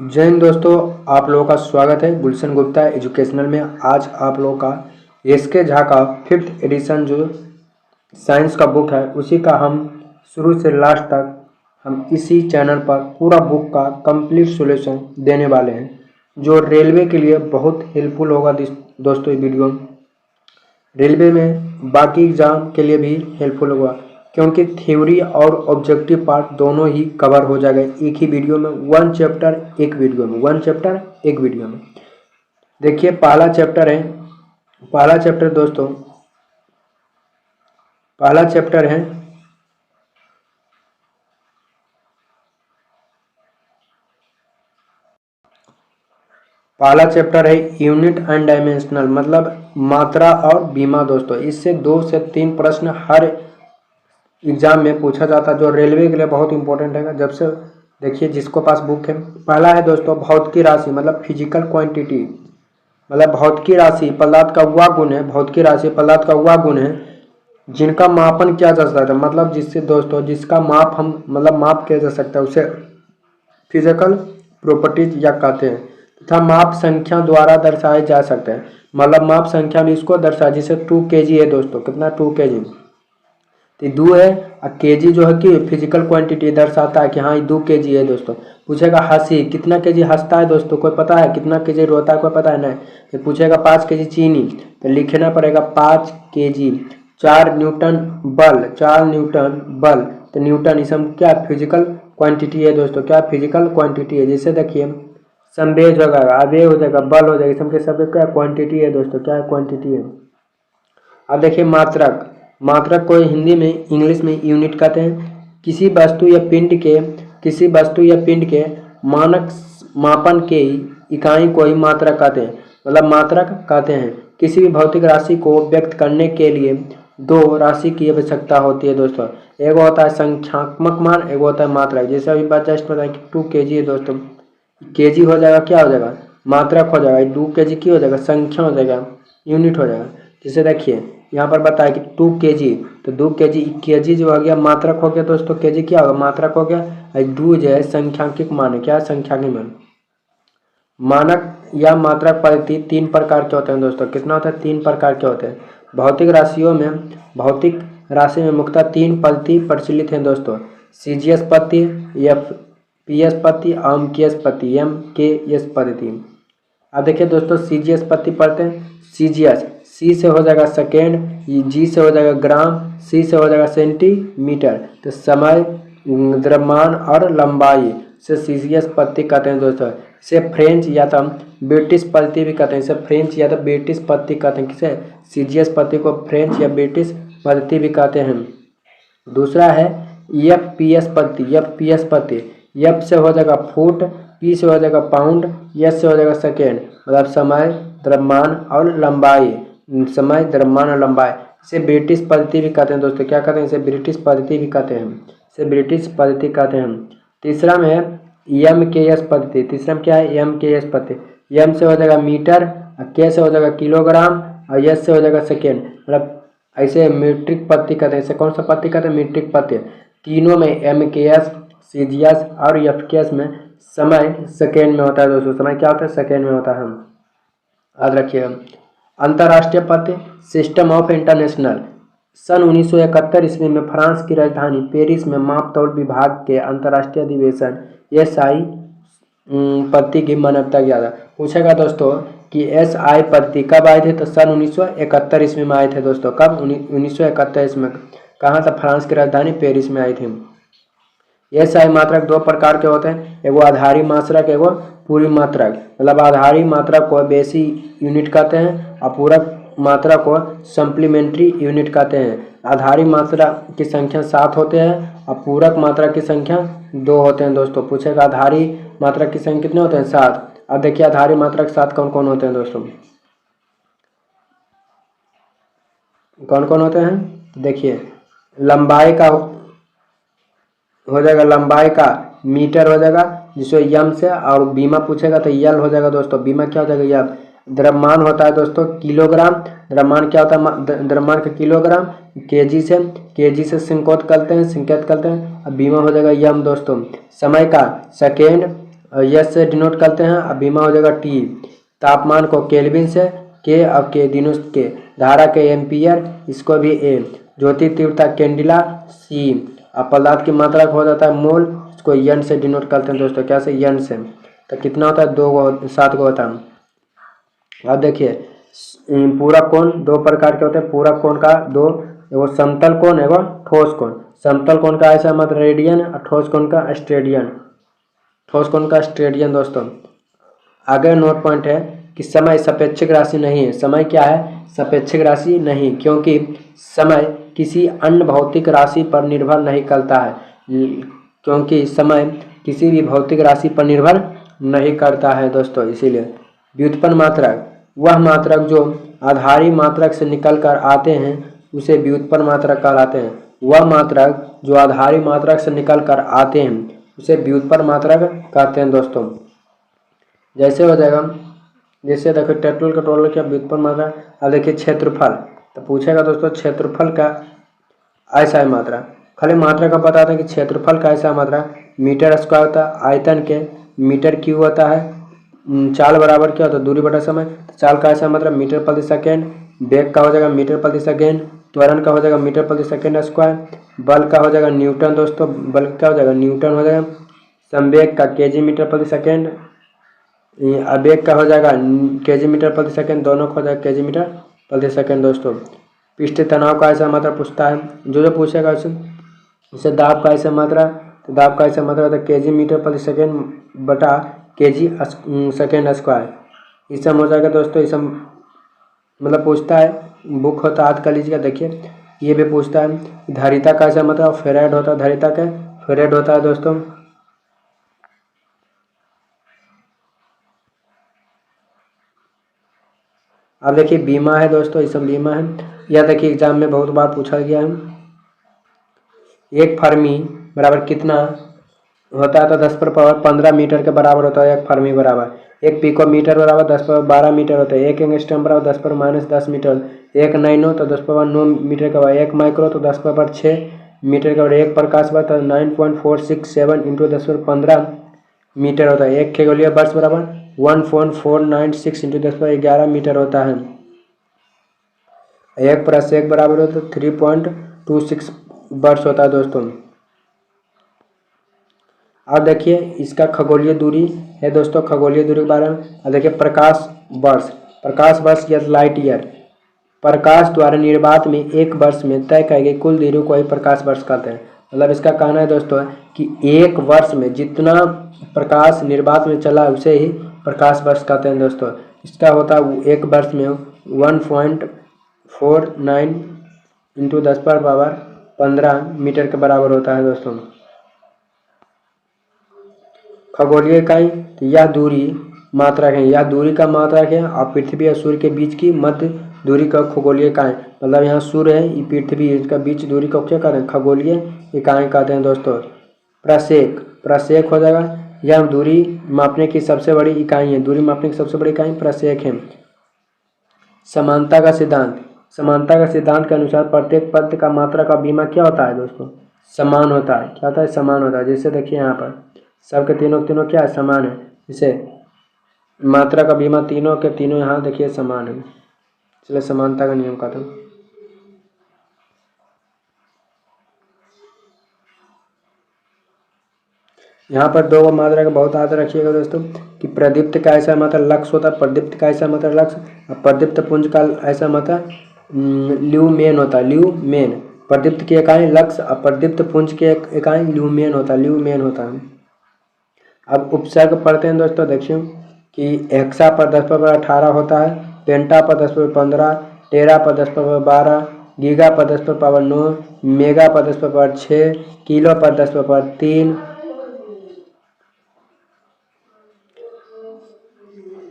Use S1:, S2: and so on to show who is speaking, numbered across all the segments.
S1: जय हिंद दोस्तों, आप लोगों का स्वागत है गुलशन गुप्ता एजुकेशनल में। आज आप लोगों का एसके झा का 5th एडिशन जो साइंस का बुक है उसी का हम शुरू से लास्ट तक हम इसी चैनल पर पूरा बुक का कंप्लीट सॉल्यूशन देने वाले हैं, जो रेलवे के लिए बहुत हेल्पफुल होगा। दोस्तों ये वीडियो रेलवे में बाकी एग्जाम के लिए भी हेल्पफुल होगा, क्योंकि थ्योरी और ऑब्जेक्टिव पार्ट दोनों ही कवर हो जाएगा एक ही वीडियो में। वन चैप्टर एक वीडियो में देखिए पहला चैप्टर दोस्तों, पहला चैप्टर है यूनिट एंड डायमेंशनल, मतलब मात्रा और बीमा। दोस्तों इससे 2 से 3 प्रश्न हर एग्जाम में पूछा जाता है, जो रेलवे के लिए बहुत इंपॉर्टेंट है। जब से देखिए जिसको पास बुक है, पहला है दोस्तों भौतिकी राशि, मतलब फिजिकल क्वांटिटी, मतलब भौतिकी राशि पदार्थ का वह गुण है, भौतिकी राशि पदार्थ का वह गुण है जिनका मापन किया जा सकता है, मतलब जिससे दोस्तों जिसका माप हम मतलब माप किया जा सकता है उसे फिजिकल प्रॉपर्टीज या कहते हैं, तथा माप संख्या द्वारा दर्शाए जा सकते हैं। मतलब माप संख्या में इसको दर्शाए, जैसे 2 kg है दोस्तों, कितना 2 kg तो 2 है, और केजी जो है कि फिजिकल क्वांटिटी दर्शाता है कि हाँ ये 2 kg है। दोस्तों पूछेगा हंसी, कितना केजी हंसता है दोस्तों, कोई पता है? कितना केजी रोता है, कोई पता है? नहीं। फिर पूछेगा 5 kg चीनी, तो लिखना पड़ेगा 5 kg। 4 न्यूटन बल, तो न्यूटन इसम क्या फिजिकल क्वांटिटी है दोस्तों, क्या फिजिकल क्वांटिटी है। जैसे देखिए संवेग होगा, आवेग हो जाएगा, बल हो जाएगा, इसम के सब क्या क्वांटिटी है दोस्तों, क्या क्वांटिटी है। अब देखिए मात्रक को हिंदी में इंग्लिश में यूनिट कहते हैं। किसी वस्तु या पिंड के मानक मापन के इकाई को ही मात्रक कहते हैं, मतलब मात्रक कहते हैं। किसी भी भौतिक राशि को व्यक्त करने के लिए 2 राशि की आवश्यकता होती है दोस्तों, एक होता है संख्यात्मक मान, एक होता है मात्रक। जैसे अभी बात जस्ट बताया कि 2 kg है दोस्तों, केजी हो जाएगा, क्या हो जाएगा मात्रक हो जाएगा, 2 kg की हो जाएगा संख्या हो जाएगा, यूनिट हो जाएगा। जैसे देखिए यहाँ पर बताया कि 2 kg, तो 2 kg केजी जो हो गया मात्रक हो गया दोस्तों, केजी क्या होगा मात्रक हो गया। 2 जो है संख्यांकिक मान है, क्या संख्यांकिक मान। मानक या मात्रक पद्धति 3 प्रकार के होते हैं दोस्तों, कितना होता है 3 प्रकार के होते हैं। भौतिक राशि में मुख्यतः 3 पद्धति प्रचलित हैं दोस्तों, सीजीएस पद्धति, एफपीएस पद्धति, अम्केस पद्धति, एमकेएस पद्धति। अब देखिए दोस्तों सीजीएस पद्धति पढ़ते हैं। सीजीएस, सी से हो जाएगा सेकेंड, जी से हो जाएगा ग्राम, सी से हो जाएगा सेंटीमीटर, तो समय, द्रव्यमान और लंबाई से सीजीएस पद्धति कहते हैं दोस्तों। इसे फ्रेंच या तो ब्रिटिश पद्धति भी कहते हैं, इसे फ्रेंच या तो ब्रिटिश पद्धति कहते हैं। किसे? सीजीएस पद्धति को फ्रेंच या ब्रिटिश पद्धति भी कहते हैं। दूसरा है एफपीएस पद्धति, एफ से हो जाएगा फुट, पी से हो जाएगा पाउंड, एस से हो जाएगा सेकेंड, मतलब समय, द्रव्यमान और लंबाई, समय, द्रव्यमान और लंबाई। इसे ब्रिटिश पद्धति भी कहते हैं दोस्तों, क्या कहते हैं? इसे ब्रिटिश पद्धति भी कहते हैं, इसे ब्रिटिश पद्धति कहते हैं। तीसरा में है एमकेएस पद्धति, तीसरा में क्या है एमकेएस पद्धति। एम से हो जाएगा मीटर, के से हो जाएगा किलोग्राम, और एस से हो जाएगा सेकेंड, मतलब ऐसे मीट्रिक पद्धति कहते हैं। इसे कौन सा पद्धति कहते हैं? मीट्रिक पद्धति। तीनों में एमकेएस, सीजीएस और एफकेएस में समय सेकेंड में होता है दोस्तों, समय क्या होता है? सेकेंड में होता है। याद रखिएगा। अंतर्राष्ट्रीय पद्धति, सिस्टम ऑफ इंटरनेशनल, सन 1971 ईस्वी में फ्रांस की राजधानी पेरिस में मापतौल विभाग के अंतर्राष्ट्रीय अधिवेशन एसआई पद्धति की मान्यता किया था। पूछेगा दोस्तों कि एसआई पद्धति कब आए थे? तो सन 1971 ईस्वी में आए थे दोस्तों। कब? 1971 ईस्वी में। कहाँ था? फ्रांस की राजधानी पेरिस में आई थी। एसआई मात्रक 2 प्रकार के होते हैं, एगो आधारी मात्रक, एगो पूरी मात्रक। मतलब आधारी मात्रक को बेसी यूनिट कहते हैं और पूरक मात्रा को सप्लीमेंट्री यूनिट कहते हैं। आधारी मात्रा की संख्या 7 होते हैं और पूरक मात्रा की संख्या 2 होते हैं दोस्तों। पूछेगा आधारी मात्रा की संख्या कितने होते हैं? 7। अब देखिए आधारी मात्रक 7 कौन कौन होते हैं दोस्तों, कौन कौन होते हैं? देखिए लंबाई का हो जाएगा, लंबाई का मीटर हो जाएगा जिसको यम से, और बीमा पूछेगा तो यल हो जाएगा दोस्तों, बीमा क्या हो जाएगा? यल। द्रव्यमान होता है दोस्तों किलोग्राम, द्रव्यमान क्या होता है? द्रव्यमान का किलोग्राम, केजी से संकेत करते हैं, अब बीमा हो जाएगा यम दोस्तों। समय का सेकेंड, यस से डिनोट करते हैं। अब बीमा हो जाएगा टी। तापमान को केल्विन से, के अब के दिनों के, धारा के एम्पियर, इसको भी ए। ज्योति तीव्रता कैंडिला सी। अब पदार्थ की मात्रा को हो जाता है मोल, इसको यन से डिनोट करते हैं दोस्तों, क्या से, यन से। तो कितना होता है, 7 को होता है। अब देखिए पूरा कोण 2 प्रकार के होते हैं। पूरा कोण का 2, एगो समतल कोण एगो ठोस कोण। समतल कोण का ऐसा मत रेडियन और ठोस कोण का स्टेडियन। ठोस कोण का स्टेडियन दोस्तों। आगे नोट पॉइंट है कि समय सापेक्षिक राशि नहीं है। समय क्या है, सापेक्षिक राशि नहीं, क्योंकि समय किसी अन्य भौतिक राशि पर निर्भर नहीं करता है। क्योंकि समय किसी भी भौतिक राशि पर निर्भर नहीं करता है दोस्तों। इसीलिए व्युत्पन्न मात्रक, वह मात्रक जो आधारी मात्रक से निकल कर आते हैं उसे व्युत्पन्न मात्रक कहलाते हैं। वह मात्रक जो आधारी मात्रक से निकल कर आते हैं उसे व्युत्पन्न मात्रक कहते हैं दोस्तों। जैसे हो जाएगा, जैसे देखो टोटल का टोटल क्या व्युत्पन्न मात्रा। अब देखिए क्षेत्रफल, तो पूछेगा दोस्तों क्षेत्रफल का ऐसा है मात्रा। खाली मात्रा का बताते हैं कि क्षेत्रफल का ऐसा मात्रा मीटर स्क्वायर होता है। आयतन के मीटर क्यूब होता है। चाल बराबर क्या होता है, दूरी बटा समय। चाल का ऐसा मात्रा मीटर प्रति सेकेंड। वेग का हो जाएगा मीटर प्रति सेकेंड। त्वरण का हो जाएगा मीटर प्रति सेकेंड स्क्वायर। बल का हो जाएगा न्यूटन दोस्तों, बल का हो जाएगा न्यूटन हो जाएगा। संवेग का केजी मीटर प्रति सेकेंड। आवेग का हो जाएगा केजी मीटर प्रति सेकेंड, दोनों का हो जाएगा केजी मीटर प्रति सेकेंड दोस्तों। पृष्ठ तनाव का ऐसा मात्रा पूछता है, जो पूछेगा उससे दाब का ऐसा मात्रा, तो दाब का ऐसा मात्रा होता है केजी मीटर प्रति सेकेंड बटा केजी सेकेंड स्क्वायर। ये सब हो जाएगा दोस्तों। ये सब मतलब पूछता है, बुक होता है हाथ का लीजिएगा। देखिए ये भी पूछता है। धारिता का ऐसा मतलब फेराइड होता है, धारिता का फेराइड होता है दोस्तों। अब देखिए बीमा है दोस्तों, ये सब बीमा है। यह देखिए एग्जाम में बहुत बार पूछा गया है। एक फर्मी बराबर कितना होता है, तो 10 पर पावर 15 मीटर के बराबर होता है एक फर्मी बराबर। एक पिको मीटर बराबर 10 पर 12 मीटर होता है। एक एंगस्ट्रॉम बराबर 10 पर -10 मीटर। एक नैनो तो 10 पर 9 मीटर का बराबर। एक माइक्रो तो 10 पर 6 मीटर का बराबर। एक प्रकाश वर्ष तो 9.467 इंटू 10 पर 15 मीटर होता है। एक खगोलीय वर्ष बराबर 1.496 इंटू 10 पर 11 मीटर होता है। एक प्रसेक बराबर होता है 3.26 वर्ष होता है दोस्तों। अब देखिए इसका खगोलीय दूरी है दोस्तों, खगोलीय दूरी के बारे में। अब देखिए प्रकाश वर्ष, प्रकाश वर्ष या लाइट ईयर, प्रकाश द्वारा निर्वात में एक वर्ष में तय की गई कुल दूरी को ही प्रकाश वर्ष कहते हैं। मतलब इसका कहना है दोस्तों कि एक वर्ष में जितना प्रकाश निर्वात में चला उसे ही प्रकाश वर्ष कहते हैं दोस्तों। इसका होता है एक वर्ष में 1.49 इंटू 10 पर पावर 15 मीटर के बराबर होता है दोस्तों। खगोलीय इकाई, तो यह दूरी मात्रक है, यह दूरी का मात्रक है। और पृथ्वी और सूर्य के बीच की मध्य दूरी का खगोलीय इकाई, मतलब यहाँ सूर्य है, ये पृथ्वी, इसका बीच दूरी को क्या कहते हैं, खगोलीय इकाई कहते हैं दोस्तों। प्रसेक, प्रसेक हो जाएगा, यह दूरी मापने की सबसे बड़ी इकाई है। दूरी मापने की सबसे बड़ी इकाई प्रसेक है। समानता का सिद्धांत, समानता का सिद्धांत के अनुसार प्रत्येक पद का मात्रा का बीमा क्या होता है दोस्तों, समान होता है। क्या होता है, समान होता है। जैसे देखिए यहाँ पर सबके तीनों तीनों क्या है, समान है। जैसे मात्रा का बीमा तीनों के तीनों यहाँ देखिए समान है, इसलिए समानता का नियम खत्म। यहाँ पर दो मात्रा का बहुत याद रखिएगा दोस्तों कि प्रदीप्त का ऐसा मात्रा लक्ष्य होता है, प्रदीप्त का ऐसा मात्रा लक्ष्य, और प्रदीप्त पुंज का ऐसा मात्रा ल्यूमेन होता है, ल्यूमेन। प्रदीप्त की इकाई लक्ष्य और प्रदीप्त पुंज की इकाई ल्यूमेन होता है, ल्यूमेन होता है। अब उपसर्ग पढ़ते हैं दोस्तों। देखिए कि हेक्सा पर 10 पर 18 होता है, पेंटा पर 10 पर 15, टेरा पर 10 पर 12, गीगा पर 10 पर पावर 9, मेगा पर 10 पर पावर 6, किलो पर 10 पर पावर 3,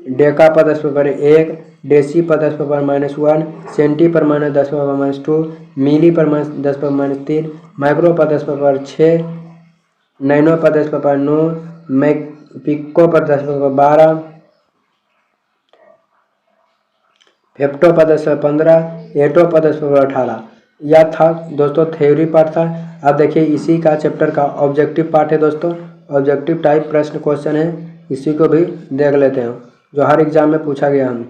S1: डेका पर 10 पर पावर 1, डेसी पर 10 पर पावर -1, सेंटी पर -10 पर पावर -2, मिली पर -10 पर -3, माइक्रो पर 10 पर पावर 6, नैनो पर 10 पर पावर 9, पिको पर 10 पर 12, फेप्टो पर 10 पर 15, एटो पर 10 पर 18। यह था दोस्तों थ्योरी पार्ट था। अब देखिए इसी का चैप्टर का ऑब्जेक्टिव पार्ट है दोस्तों। ऑब्जेक्टिव टाइप प्रश्न क्वेश्चन है, इसी को भी देख लेते हैं जो हर एग्जाम में पूछा गया है।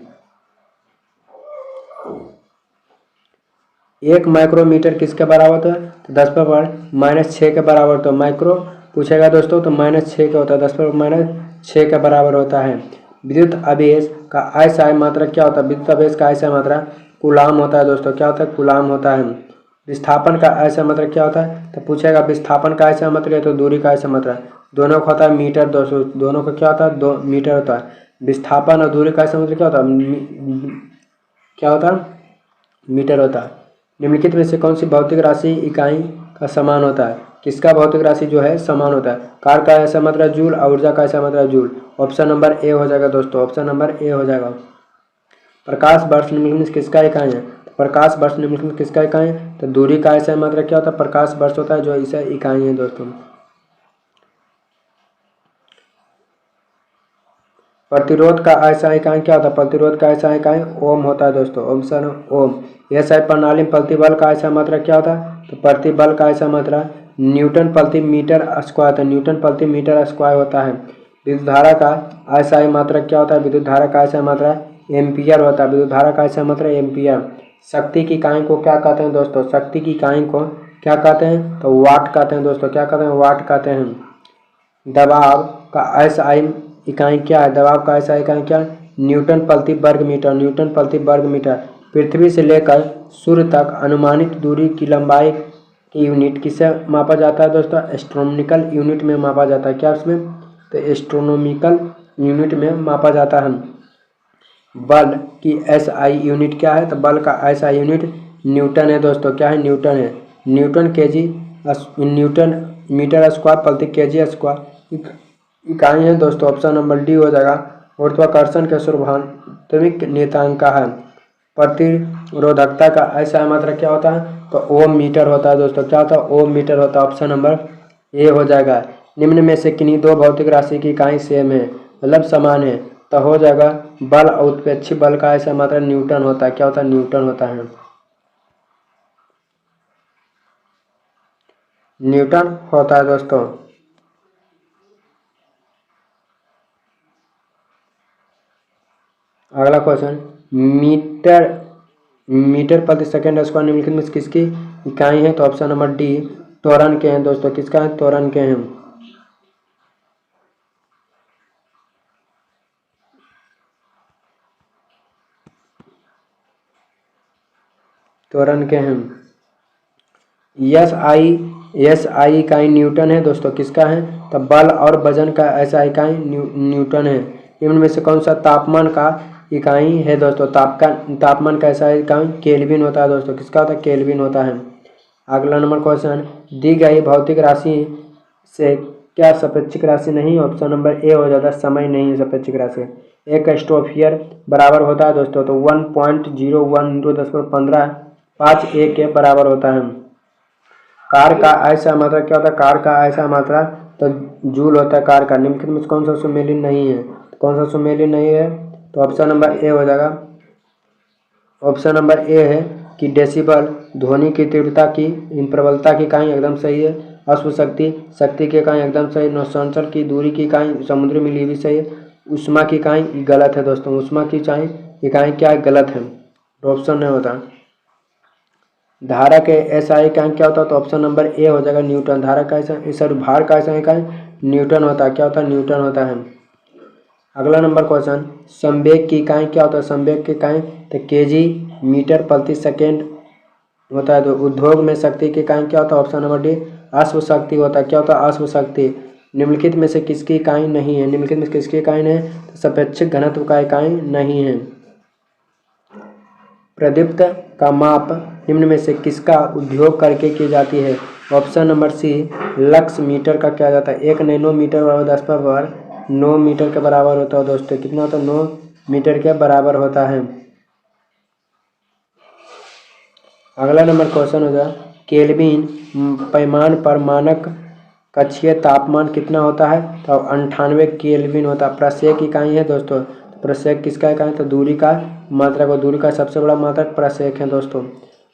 S1: 1 माइक्रोमीटर किसके बराबर होता है? तो 10⁻⁻6 के बराबर होता है। माइक्रो पूछेगा दोस्तों तो -6 का होता है, 10⁻6 के बराबर होता है। विद्युत आवेश का अयस्काय मात्रक क्या होता है? विद्युत आवेश का अयस्काय मात्रक कूलाम होता है दोस्तों। क्या होता है? कूलाम होता है। विस्थापन का अयस्काय मात्रक क्या होता है? तो पूछेगा विस्थापन का अयस्काय मात्रक है तो दूरी का अयस्काय मात्रक, दोनों का होता है मीटर दोस्तों। दोनों का क्या होता है? 2 मीटर होता है। विस्थापन और दूरी का अयस्काय मात्रक क्या होता है? क्या होता है? मीटर होता है। निम्नलिखित में से कौन सी भौतिक राशि इकाई का समान होता है? किसका भौतिक राशि जो है समान होता है? कार का अयस्काय मात्रक जूल और ऊर्जा का अयस्काय मात्रक जूल। ऑप्शन नंबर ए हो जाएगा दोस्तों, ऑप्शन नंबर ए हो जाएगा। प्रकाश वर्ष निम्नलिखित में किसका इकाई है? प्रकाश वर्ष निम्नलिखित में किसका इकाई है? तो दूरी का अयस्काय मात्रक क्या होता है? प्रकाश वर्ष होता है, जो इसे इकाई है दोस्तों। प्रतिरोध का अयस्काय इकाई क्या होता है? प्रतिरोध का अयस्काय इकाई ओम होता है दोस्तों, ऑप्शन ओम। एसआई प्रणाली में प्रतिबल का अयस्काय मात्रक क्या होता है? तो प्रतिबल का अयस्काय मात्रक न्यूटन प्रति मीटर स्क्वायर होता है, न्यूटन प्रति मीटर स्क्वायर होता है। विद्युत धारा का अयस्काय मात्रक क्या होता है? विद्युत धारा का अयस्काय मात्रक एम्पियर होता है, विद्युत धारा का अयस्काय मात्रक एम्पियर। शक्ति की इकाई को क्या कहते हैं दोस्तों? शक्ति की इकाई को क्या कहते हैं? तो वाट कहते हैं दोस्तों। क्या कहते हैं? वाट कहते हैं। दबाव का अयस्काय इकाई क्या है? दबाव का अयस्काय इकाई क्या है? न्यूटन प्रति वर्ग मीटर, न्यूटन प्रति वर्ग मीटर। पृथ्वी से लेकर सूर्य तक अनुमानित दूरी की लंबाई की यूनिट किससे मापा जाता है दोस्तों? एस्ट्रोनॉमिकल यूनिट में मापा जाता है। क्या उसमें? तो एस्ट्रोनॉमिकल यूनिट में मापा जाता है। बल की एसआई यूनिट क्या है? तो बल का एसआई यूनिट न्यूटन है दोस्तों। क्या है? न्यूटन है। Newton KG, newton metre square प्रति केजी स्क्वायर इकाई है दोस्तों। ऑप्शन नंबर डी हो जाएगा। गुरुत्वाकर्षण के सार्वभौमिक नियतांक का है। प्रतिरोधकता का अयस्काय मात्रक क्या होता है? तो ओम मीटर होता है दोस्तों। क्या होता है? ओम मीटर होता है। ऑप्शन नंबर ए हो जाएगा। निम्न में से किन्हीं दो भौतिक राशि की इकाई सेम है, मतलब समान है, तो हो जाएगा बल और उत्प्रेक्षी बल का अयस्काय मात्रक न्यूटन होता है। क्या होता है? न्यूटन होता है। न्यूटन होता है दोस्तों। अगला क्वेश्चन, मीटर प्रति सेकंड स्क्वायर निम्नलिखित में किसकी इकाई है? तो ऑप्शन नंबर डी त्वरण के हैं दोस्तों। किसका है? त्वरण के हैं। त्वरण के हैं। एस आई इकाई न्यूटन है दोस्तों। किसका है? तो बल और वजन का ऐसा इकाई न्यूटन है। निम्न में से कौन सा तापमान का इकाई है दोस्तों? तापमान का ऐसा इकाई केल्विन होता है दोस्तों। किसका होता है? केल्विन होता है। अगला नंबर क्वेश्चन, दी गई भौतिक राशि से क्या सापेक्षिक राशि नहीं? ऑप्शन नंबर ए हो जाता है, समय नहीं है सापेक्षिक राशि। एक स्टोफियर बराबर होता है दोस्तों, तो 1.01 × 10⁻15 के बराबर होता है। कार का अयस्काय मात्रक क्या होता है? कार का अयस्काय मात्रक तो जूल होता है कार का। निम्नलिखित में कौन सा सुमेलिन नहीं है? तो कौन सा सुमेलिन नहीं है? तो ऑप्शन नंबर ए हो जाएगा। ऑप्शन नंबर ए है कि डेसिबल ध्वनि की तीव्रता की प्रबलता की इकाई एकदम सही है। अश्व शक्ति शक्ति की इकाई एकदम सही। नौचंचल की दूरी की इकाई समुद्री मील भी सही है। उष्मा की इकाई गलत है दोस्तों। उष्मा की इकाई क्या है? गलत है, ऑप्शन नहीं होता। धारा के एसआई इकाई क्या होता है? तो ऑप्शन नंबर ए हो जाएगा, न्यूटन। धारा का भार का ऐसा इकाई न्यूटन होता है। क्या होता है? न्यूटन होता है। अगला नंबर क्वेश्चन, संवेग की इकाई क्या होता है? संवेग की इकाई तो केजी मीटर प्रति सेकेंड होता है। तो उद्योग में शक्ति की इकाई क्या होता है? ऑप्शन नंबर डी अश्व शक्ति होता है। क्या होता है? अश्व शक्ति। निम्नलिखित में से किसकी इकाई नहीं है? निम्नलिखित में किसकी इकाई नहीं है? तो सापेक्षिक घनत्व का इकाई नहीं है। प्रदीप्त का माप निम्न में से किसका उपयोग करके की जाती है? Option number C lux metre का किया जाता है। 1 नैनोमीटर बराबर 10⁻9 मीटर के बराबर होता है दोस्तों। कितना होता है? 9 मीटर के बराबर होता है। अगला नंबर क्वेश्चन होगा, केल्विन पैमाने पर मानक कक्षीय तापमान कितना होता है? तो 98 केल्विन होता है। प्रसेक इकाई है दोस्तों। प्रसेक किसका इकाई? तो दूरी का मात्रक, और दूरी का सबसे बड़ा मात्रक प्रसेक है दोस्तों।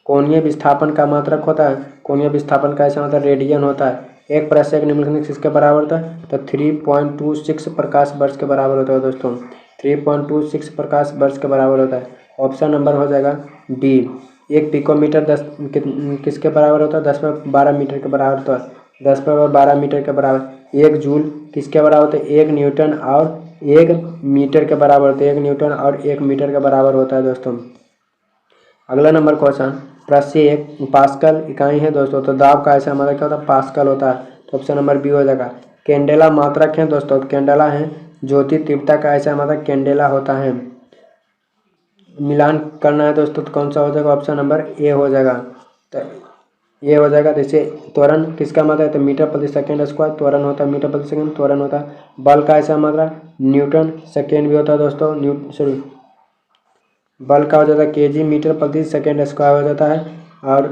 S1: कोणीय विस्थापन का मात्रक होता है। कोणीय विस्थापन का ऐसा होता है रेडियन होता है। 1 प्रसेकंड निम्नलिखित किसके बराबर होता है? तो 3.26 प्रकाश वर्ष के बराबर होता है दोस्तों। 3.26 प्रकाश वर्ष के बराबर होता है। ऑप्शन नंबर हो जाएगा डी। 1 पिकोमीटर 10 किसके बराबर होता है? 10/12 मीटर के बराबर होता है। 10/12 मीटर के बराबर। 1 जूल किसके बराबर होता है? 1 न्यूटन और 1 मीटर के बराबर होता है। 1 न्यूटन और 1 मीटर के बराबर होता है दोस्तों। अगला नंबर क्वेश्चन, प्रत्येक पास्कल इकाई है दोस्तों, तो दाब का ऐसा हमारा क्या होता है? पास्कल होता है। तो ऑप्शन नंबर बी हो जाएगा। कैंडेला मात्रक है दोस्तों, कैंडेला है ज्योति तीव्रता का ऐसा हमारा कैंडेला होता है। मिलान करना है दोस्तों, तो कौन सा हो जाएगा? ऑप्शन नंबर ए हो जाएगा। तो ये हो जाएगा। जैसे त्वरण किसका मात्रा है? तो मीटर प्रति सेकेंड स्क्वायर त्वरण होता है। मीटर प्रति सेकेंड त्वरण होता है। बल का ऐसा मात्रा न्यूटन सेकेंड भी होता है दोस्तों। बल का हो जाता है केजी मीटर प्रति सेकेंड स्क्वायर हो जाता है। और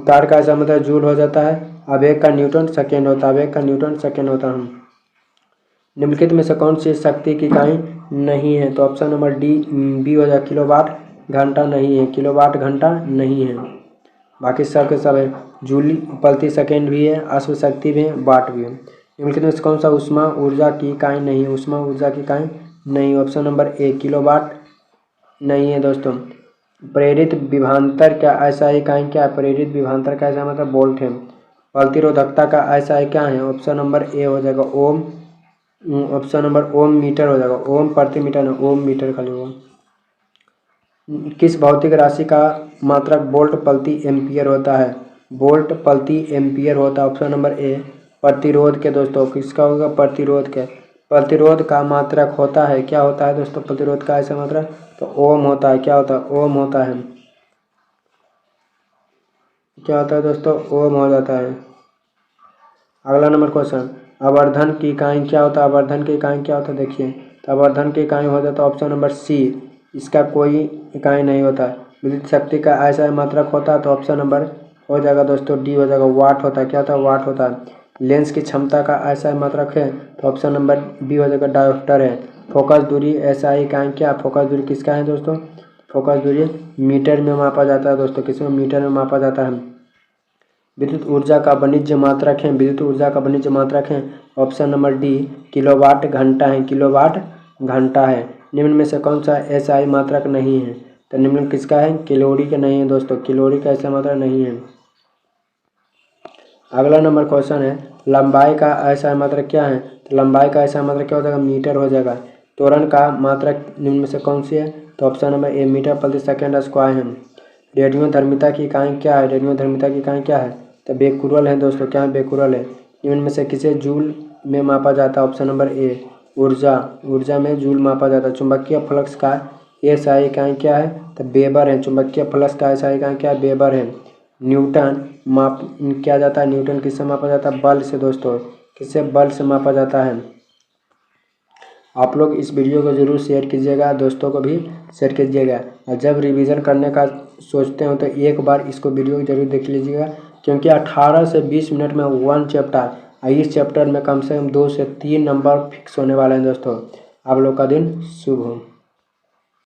S1: तार का ऐसा मतलब जूल हो जाता है। आवेग का न्यूटन सेकेंड होता है। आवेग का न्यूटन सेकेंड होता है। निम्नलिखित में से कौन सी शक्ति की इकाई नहीं है? तो ऑप्शन नंबर डी बी हो जाएगा। किलोवाट घंटा नहीं है। किलोवाट घंटा नहीं है। बाकी सब के सब है। जूल प्रति सेकेंड भी है, अश्व शक्ति भी है, वाट भी है। निम्नलिखित में से कौन सा ऊष्मा ऊर्जा की इकाई नहीं है? ऊष्मा ऊर्जा की इकाई नहीं। ऑप्शन नंबर ए किलोवाट नहीं है दोस्तों। प्रेरित विभवांतर का ऐसा इकाई क्या है? प्रेरित विभवांतर का ऐसा मतलब वोल्ट है। प्रतिरोधकता का ऐसा है क्या है? ऑप्शन नंबर ए हो जाएगा ओम। ऑप्शन नंबर ओम मीटर हो जाएगा। ओम प्रति मीटर है, ओम मीटर खाली ओम। किस भौतिक राशि का मात्रक वोल्ट प्रति एम्पियर होता है? वोल्ट प्रति एम्पियर होता है। ऑप्शन नंबर ए प्रतिरोध के दोस्तों। किसका होगा? प्रतिरोध के। प्रतिरोध का मात्रक होता है, क्या होता है दोस्तों? प्रतिरोध का ऐसा मात्रक तो ओम होता है। क्या होता है? ओम होता है। क्या होता है दोस्तों? ओम हो जाता है। अगला नंबर क्वेश्चन, आवर्धन की इकाई क्या होता है? आवर्धन की इकाई क्या होता है? देखिए, तो आवर्धन की इकाई हो जाता है ऑप्शन नंबर सी, इसका कोई इकाई नहीं होता है। विद्युत शक्ति का ऐसा मात्रक होता है, तो ऑप्शन नंबर हो जाएगा दोस्तों डी हो जाएगा। वाट होता है। क्या होता है? वाट होता है। लेंस की क्षमता का ऐसा मात्रक है, तो ऑप्शन नंबर बी हो जाएगा। डायोप्टर है। फोकस दूरी ऐसा इकाई क्या? फोकस दूरी किसका है दोस्तों? फोकस दूरी मीटर में मापा जाता है दोस्तों। किसमें? मीटर में मापा जाता है। विद्युत ऊर्जा का वाणिज्य मात्रक है। विद्युत ऊर्जा का वाणिज्य मात्रक है ऑप्शन नंबर डी किलोवाट घंटा है। किलोवाट घंटा है। निम्न में से कौन सा एसआई मात्रक नहीं है? तो निम्न किसका है? कैलोरी का नहीं है दोस्तों। कैलोरी का ऐसा मात्रक नहीं है। अगला नंबर क्वेश्चन है, लंबाई का ऐसा मात्रक क्या है? तो लंबाई का ऐसा मात्रक क्या हो जाएगा? मीटर हो जाएगा। त्वरण का मात्रक निम्न में से कौन सी है? तो ऑप्शन नंबर ए मीटर प्रति सेकेंड स्क्वायर है। रेडियोधर्मिता की इकाई क्या है? रेडियोधर्मिता की इकाई क्या है? तो बेकुरल है दोस्तों। क्या है? बेकुरल है। निम्न में से किसे जूल में मापा जाता है? ऑप्शन नंबर ए ऊर्जा। ऊर्जा में जूल मापा जाता है। चुंबकीय फ्लक्स का एसआई इकाई क्या है? तो वेबर है। चुंबकीय फ्लक्स का एसआई इकाई क्या है? वेबर है। न्यूटन माप किया जाता है। न्यूटन किससे मापा जाता है? बल से दोस्तों। किससे? बल से मापा जाता है। आप लोग इस वीडियो को ज़रूर शेयर कीजिएगा, दोस्तों को भी शेयर कीजिएगा। और जब रिवीजन करने का सोचते हो तो एक बार इसको वीडियो को जरूर देख लीजिएगा, क्योंकि 18 से 20 मिनट में 1 चैप्टर, इस चैप्टर में कम से कम 2 से 3 नंबर फिक्स होने वाले हैं दोस्तों। आप लोग का दिन शुभ हो।